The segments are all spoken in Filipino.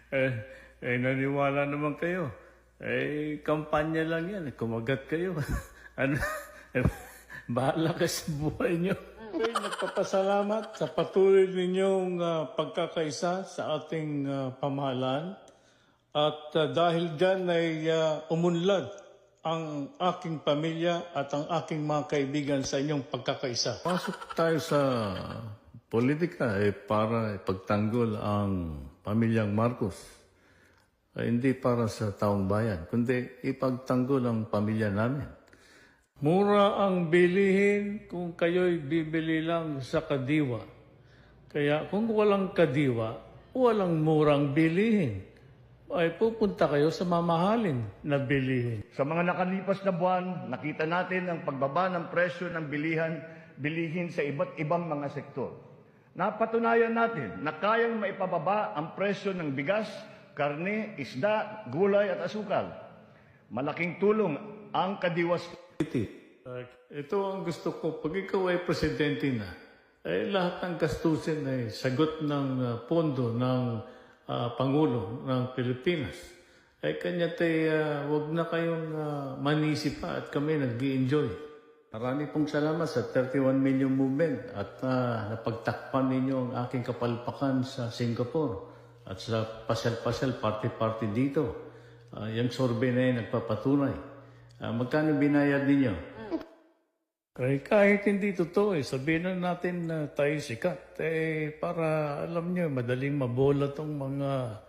Eh, naniwala naman kayo. Kampanya lang yan. Kumagat kayo. Ano? Eh, bahala kayo sa buhay nyo. Nagpapasalamat sa patuloy ninyong pagkakaisa sa ating pamahalaan. At dahil dyan ay umunlad ang aking pamilya at ang aking mga kaibigan sa inyong pagkakaisa. Pasok tayo sa politika para ipagtanggol ang pamilyang Marcos. Hindi para sa taong bayan, kundi ipagtanggol ang pamilya namin. Mura ang bilihin kung kayo'y bibili lang sa kadiwa. Kaya kung walang kadiwa, walang murang bilihin. Ay pupunta kayo sa mamahalin na bilihin. Sa mga nakalipas na buwan, nakita natin ang pagbaba ng presyo ng bilihin sa iba't ibang mga sektor. Napatunayan natin na kayang maipababa ang presyo ng bigas, karne, isda, gulay at asukal. Malaking tulong ang kadiwas. Ito ang gusto ko. Pag ikaw ay presidente na, lahat ng gastusin ay sagot ng pondo ng Pangulo ng Pilipinas. Kanya wag na kayong manisi pa at kami nag-i-enjoy. Marami pong salamat sa 31 million movement at napagtakpan ninyo ang aking kapalpakan sa Singapore at sa pasyal-pasyal party-party dito. Yung survey na yun nagpapatunay. Magkano binayad ninyo? Kahit hindi totoo, sabihin na natin na tayo sikat. Para alam nyo, madaling mabola tong mga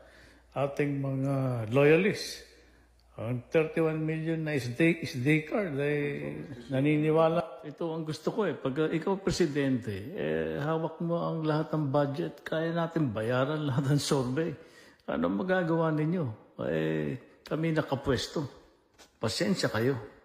ating mga loyalists. Ang 31 million na SD card, naniniwala. Ito ang gusto ko Pag ikaw presidente, hawak mo ang lahat ng budget. Kaya natin bayaran lahat ng survey. Ano magagawa ninyo? Kami nakapwesto. Pasensya kayo.